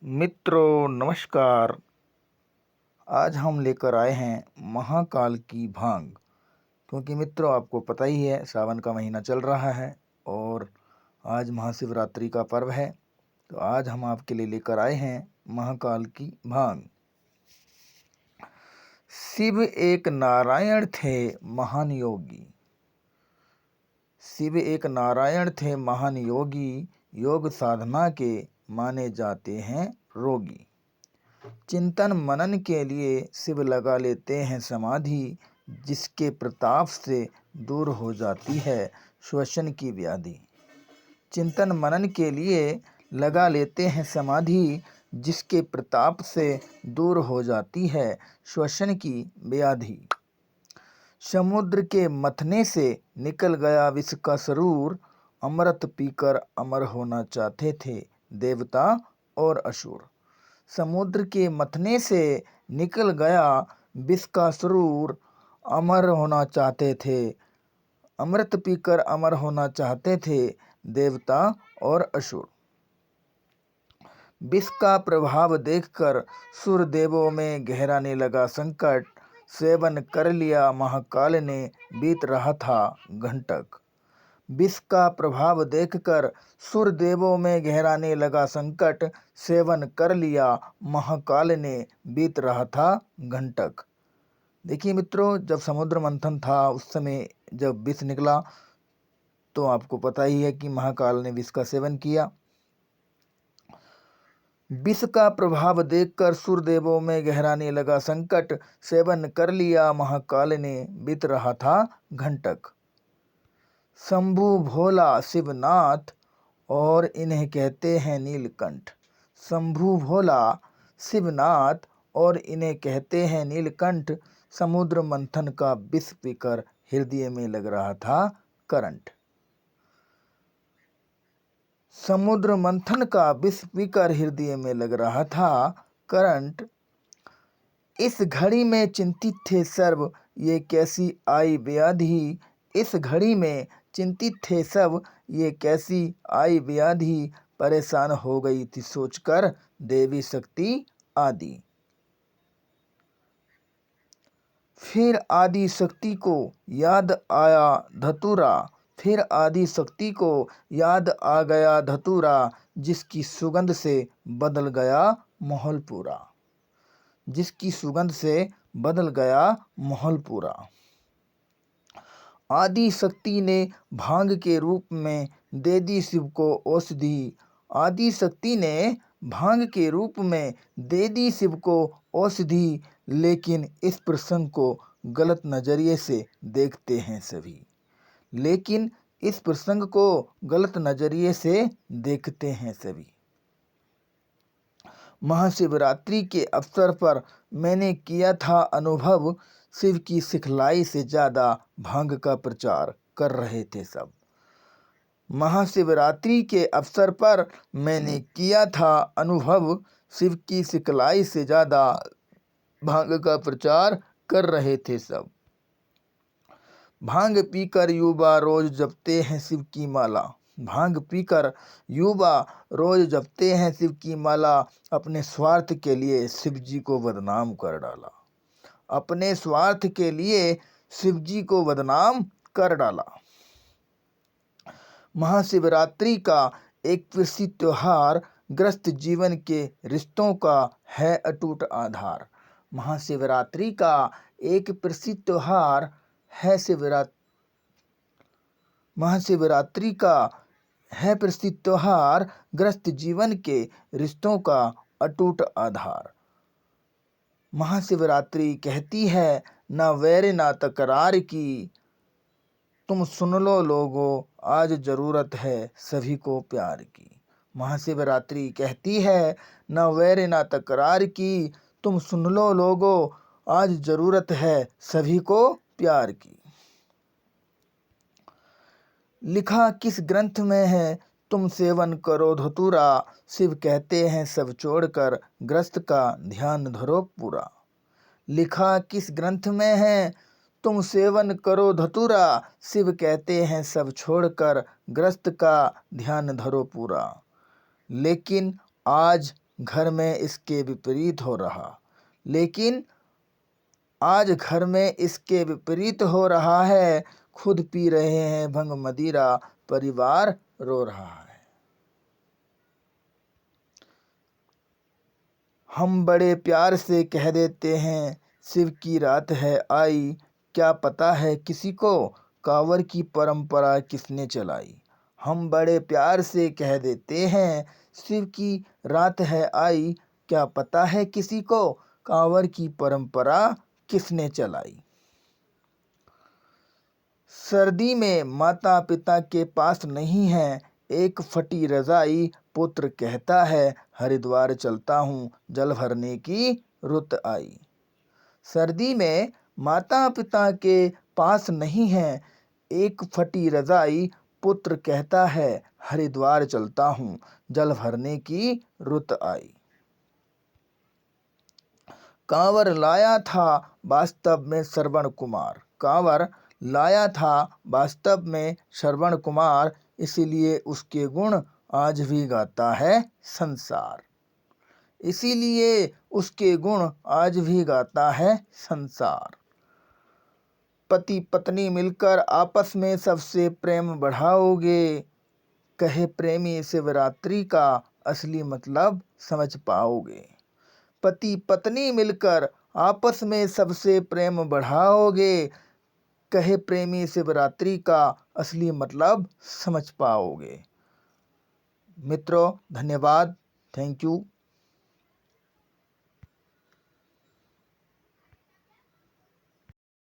मित्रों नमस्कार। आज हम लेकर आए हैं महाकाल की भांग। क्योंकि मित्रों आपको पता ही है सावन का महीना चल रहा है और आज महाशिवरात्रि का पर्व है। तो आज हम आपके लिए लेकर आए हैं महाकाल की भांग। शिव एक नारायण थे महान योगी। शिव एक नारायण थे महान योगी, योग साधना के माने जाते हैं रोगी। चिंतन मनन के लिए शिव लगा लेते हैं समाधि, जिसके प्रताप से दूर हो जाती है श्वसन की व्याधि। चिंतन मनन के लिए लगा लेते हैं समाधि, जिसके प्रताप से दूर हो जाती है श्वसन की व्याधि। समुद्र के मथने से निकल गया विष का सरूर, अमृत पीकर अमर होना चाहते थे देवता और असुर। समुद्र के मथने से निकल गया विष का सरूर, अमर होना चाहते थे, अमृत पीकर अमर होना चाहते थे देवता और असुर। विष का प्रभाव देखकर सुर देवों में गहराने लगा संकट, सेवन कर लिया महाकाल ने बीत रहा था घंटक। विष का प्रभाव देखकर सुर देवों में गहराने लगा संकट, सेवन कर लिया महाकाल ने बीत रहा था घंटक। देखिए मित्रों, जब समुद्र मंथन था उस समय जब विष निकला तो आपको पता ही है कि महाकाल ने विष का सेवन किया। विष का प्रभाव देखकर सुरदेवों में गहराने लगा संकट, सेवन कर लिया महाकाल ने बीत रहा था घंटक। शंभु भोला शिवनाथ और इन्हें कहते हैं नीलकंठ। शंभु भोला शिवनाथ और इन्हें कहते हैं नीलकंठ। समुद्र मंथन का विष पीकर हृदय में लग रहा था करंट। समुद्र मंथन का विष पीकर हृदय में लग रहा था करंट। इस घड़ी में चिंतित थे सर्व, ये कैसी आई व्याधि। इस घड़ी में चिंतित थे सब, ये कैसी आई व्याधि। परेशान हो गई थी सोचकर देवी शक्ति आदि। फिर आदि शक्ति को याद आया धतूरा। फिर आदि शक्ति को याद आ गया धतूरा, जिसकी सुगंध से बदल गया माहौल पूरा। जिसकी सुगंध से बदल गया माहौल पूरा। आदि शक्ति ने भांग के रूप में दे दी शिव को औषधि। आदि शक्ति ने भांग के रूप में दे दी शिव को औषधि, लेकिन इस प्रसंग को गलत नजरिए से देखते हैं सभी। लेकिन इस प्रसंग को गलत नजरिए से देखते हैं सभी। महाशिवरात्रि के अवसर पर मैंने किया था अनुभव, शिव की सिखलाई से ज़्यादा भांग का प्रचार कर रहे थे सब। महाशिवरात्रि के अवसर पर मैंने किया था अनुभव, शिव की सिखलाई से ज़्यादा भांग का प्रचार कर रहे थे सब। भांग पीकर युवा रोज जपते हैं शिव की माला। भांग पीकर युवा रोज जपते हैं शिव की माला। अपने स्वार्थ के लिए शिव जी को बदनाम कर डाला। अपने स्वार्थ के लिए शिव जी को बदनाम कर डाला। महाशिवरात्रि का एक प्रसिद्ध त्योहार ग्रस्त जीवन के रिश्तों का है अटूट आधार। महाशिवरात्रि का एक प्रसिद्ध त्योहार है महाशिवरात्रि का है प्रसिद्ध त्योहार, ग्रस्त जीवन के रिश्तों का अटूट आधार। महाशिवरात्रि कहती है ना वैर ना तकरार की, तुम सुन लो लोगों आज ज़रूरत है सभी को प्यार की। महाशिवरात्रि कहती है ना वैर ना तकरार की, तुम सुन लो लोगों आज ज़रूरत है सभी को प्यार की। लिखा किस ग्रंथ में है तुम सेवन करो धतूरा, शिव कहते हैं सब छोड़कर ग्रस्त का ध्यान धरो पूरा। लिखा किस ग्रंथ में है तुम सेवन करो धतूरा, शिव कहते हैं सब छोड़कर ग्रस्त का ध्यान धरो पूरा। लेकिन आज घर में इसके विपरीत हो रहा। लेकिन आज घर में इसके विपरीत हो रहा है। खुद पी रहे हैं भंग मदिरा, परिवार रो रहा है। हम बड़े प्यार से कह देते हैं शिव की रात है आई, क्या पता है किसी को कांवर की परंपरा किसने चलाई। हम बड़े प्यार से कह देते हैं शिव की रात है आई, क्या पता है किसी को कांवर की परंपरा किसने चलाई। सर्दी में माता पिता के पास नहीं है एक फटी रजाई, पुत्र कहता है हरिद्वार चलता हूँ जल भरने की रुत आई। सर्दी में माता पिता के पास नहीं है एक फटी रजाई, पुत्र कहता है हरिद्वार चलता हूँ जल भरने की रुत आई। कांवर लाया था वास्तव में श्रवण कुमार, कांवर लाया था वास्तव में श्रवण कुमार, इसीलिए उसके गुण आज भी गाता है संसार। इसीलिए उसके गुण आज भी गाता है संसार। पति पत्नी मिलकर आपस में सबसे प्रेम बढ़ाओगे, कहे प्रेमी शिवरात्रि का असली मतलब समझ पाओगे। पति पत्नी मिलकर आपस में सबसे प्रेम बढ़ाओगे, कहे प्रेमी शिवरात्रि का असली मतलब समझ पाओगे। मित्रों धन्यवाद, थैंक यू।